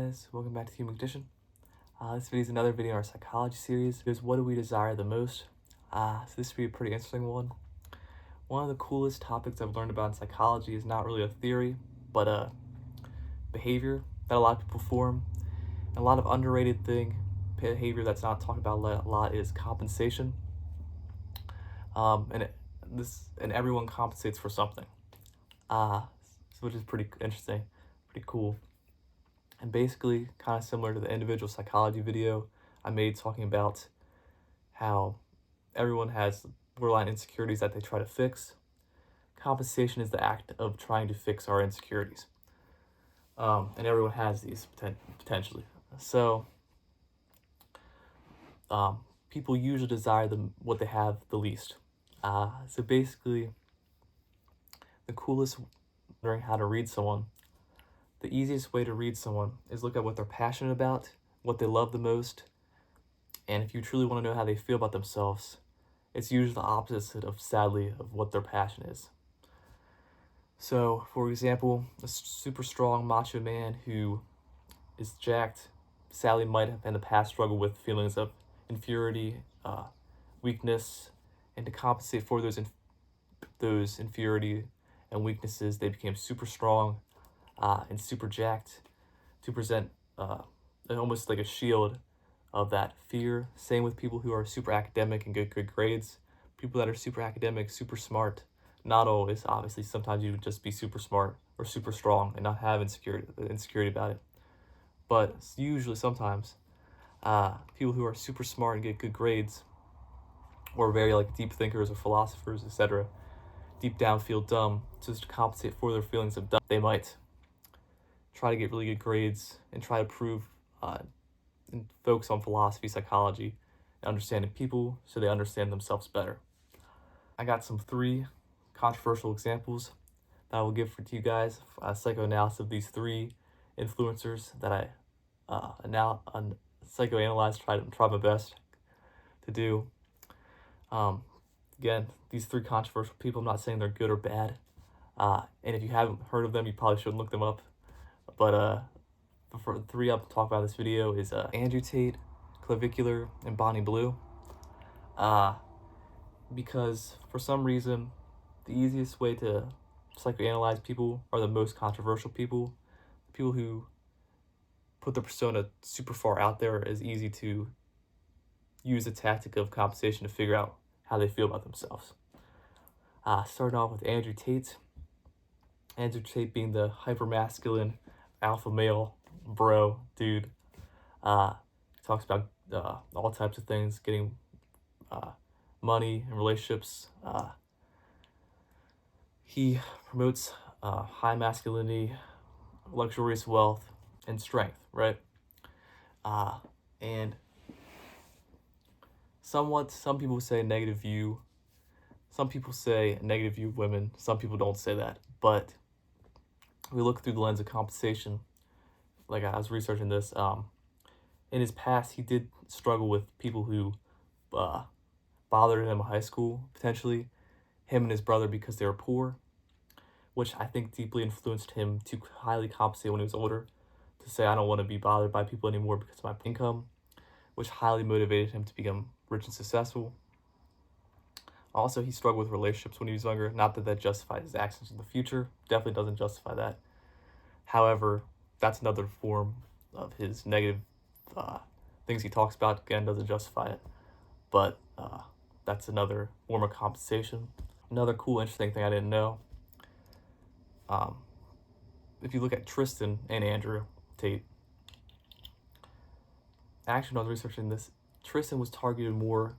guys, welcome back to Human Condition. This video is another video in our psychology series. It is what do we desire the most? So this will be a pretty interesting one. One of the coolest topics I've learned about in psychology is not really a theory, but a behavior that a lot of people form. And a lot of underrated behavior that's not talked about a lot is compensation. And everyone compensates for something, which is pretty interesting, pretty cool. And basically, kind of similar to the individual psychology video I made talking about how everyone has borderline insecurities that they try to fix. Compensation is the act of trying to fix our insecurities. And everyone has these potentially. So, people usually desire what they have the least. So basically, the coolest learning how to read someone. The easiest way to read someone is look at what they're passionate about, what they love the most, and if you truly want to know how they feel about themselves, it's usually the opposite sadly, of what their passion is. So, for example, a super strong macho man who is jacked, sadly might have in the past struggled with feelings of inferiority, weakness, and to compensate for those inferiority and weaknesses, they became super strong, and super jacked to present almost like a shield of that fear. Same with people who are super academic and get good grades. People that are super academic, super smart, not always, obviously, sometimes you would just be super smart or super strong and not have insecurity about it. But usually, sometimes, people who are super smart and get good grades, or very like deep thinkers or philosophers, etc., deep down feel dumb, just to compensate for their feelings of dumb. They might try to get really good grades and try to prove and focus on philosophy, psychology, and understanding people so they understand themselves better. I got some 3 controversial examples that I will give to you guys, a psychoanalysis of these 3 influencers that I psychoanalyzed, try my best to do. Again, these 3 controversial people, I'm not saying they're good or bad, and if you haven't heard of them, you probably shouldn't look them up. But for the 3 I'll talk about in this video is Andrew Tate, Clavicular, and Bonnie Blue. Because for some reason, the easiest way to psychoanalyze people are the most controversial people. People who put their persona super far out there is easy to use the tactic of compensation to figure out how they feel about themselves. Starting off with Andrew Tate. Andrew Tate being the hyper-masculine alpha male bro dude. Talks about all types of things, getting money and relationships. He promotes high masculinity, luxurious wealth, and strength, right? And some people say negative view. Some people say negative view of women. Some people don't say that. But we look through the lens of compensation. Like I was researching this. In his past, he did struggle with people who bothered him in high school, potentially, him and his brother, because they were poor, which I think deeply influenced him to highly compensate when he was older, to say, I don't want to be bothered by people anymore because of my income, which highly motivated him to become rich and successful. Also, he struggled with relationships when he was younger. Not that that justifies his actions in the future. Definitely doesn't justify that. However, that's another form of his negative things he talks about. Again, doesn't justify it. But that's another form of compensation. Another cool, interesting thing I didn't know. If you look at Tristan and Andrew Tate, actually, when I was researching this, Tristan was targeted more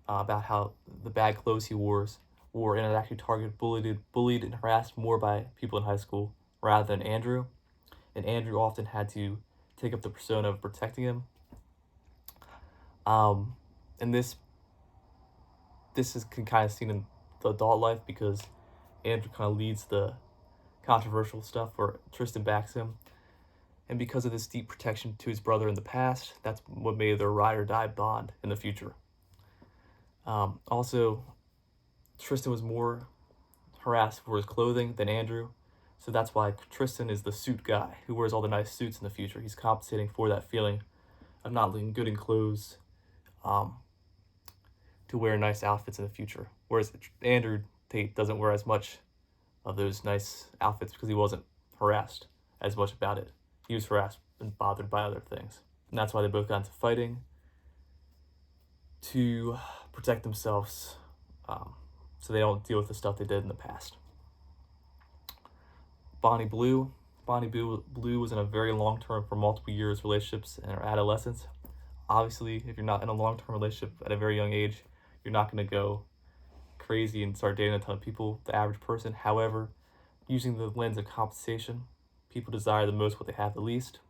about how the bad clothes he wore, and it actually targeted, bullied, and harassed more by people in high school rather than Andrew. And Andrew often had to take up the persona of protecting him. And this is kind of seen in the adult life because Andrew kind of leads the controversial stuff where Tristan backs him. And because of this deep protection to his brother in the past, that's what made their ride or die bond in the future. Also, Tristan was more harassed for his clothing than Andrew. So that's why Tristan is the suit guy who wears all the nice suits in the future. He's compensating for that feeling of not looking good in clothes, to wear nice outfits in the future. Whereas Andrew Tate doesn't wear as much of those nice outfits because he wasn't harassed as much about it. He was harassed and bothered by other things. And that's why they both got into fighting to protect themselves, so they don't deal with the stuff they did in the past. Bonnie Blue was in a very long-term, for multiple years, relationships in her adolescence. Obviously, if you're not in a long-term relationship at a very young age, you're not going to go crazy and start dating a ton of people, the average person. However, using the lens of compensation, people desire the most what they have the least.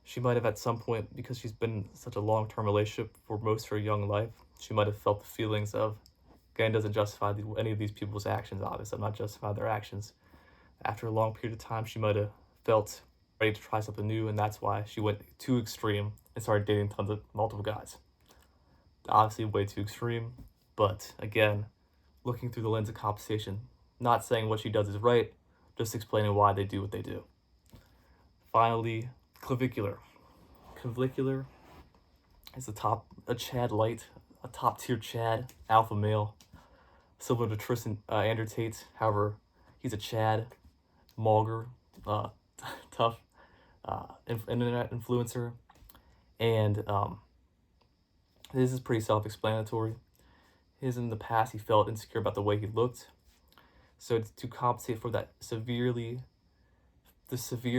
She might have at some point, because she's been in such a long-term relationship for most of her young life, she might have felt the feelings of, again, doesn't justify any of these people's actions, obviously. I'm not justifying their actions. After a long period of time, she might have felt ready to try something new, and that's why she went too extreme and started dating tons of multiple guys. Obviously way too extreme, but again, looking through the lens of compensation, not saying what she does is right, just explaining why they do what they do. Finally, clavicular. Clavicular is a Chad light, a top tier Chad, alpha male, similar to Tristan, Andrew Tate. However, he's a Chad, mager, tough, internet influencer, and this is pretty self-explanatory. In the past, he felt insecure about the way he looked, so to compensate for that severe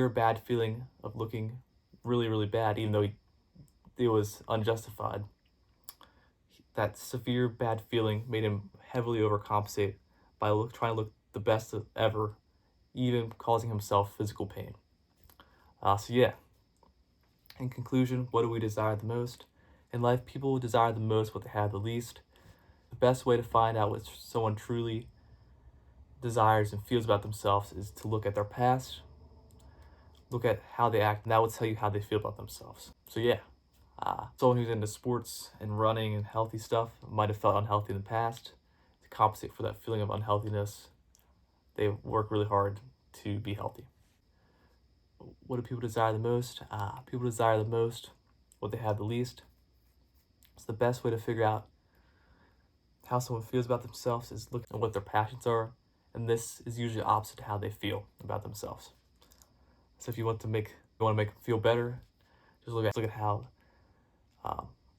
bad feeling of looking really, really bad, even though it was unjustified, that severe bad feeling made him heavily overcompensate by trying to look the best ever, even causing himself physical pain. So yeah, in conclusion, what do we desire the most? In life, people desire the most what they have the least. The best way to find out what someone truly desires and feels about themselves is to look at their past, look at how they act, and that will tell you how they feel about themselves. So yeah, someone who's into sports and running and healthy stuff might have felt unhealthy in the past. To compensate for that feeling of unhealthiness, they work really hard to be healthy. What do people desire the most? People desire the most what they have the least. It's the best way to figure out how someone feels about themselves is looking at what their passions are, and this is usually opposite to how they feel about themselves. So if you want to make them feel better, just look at how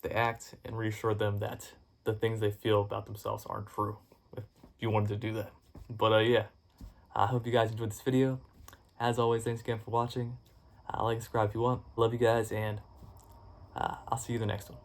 they act and reassure them that the things they feel about themselves aren't true, if you wanted to do that. But yeah, I hope you guys enjoyed this video. As always, thanks again for watching. Like and subscribe if you want. Love you guys, and I'll see you in the next one.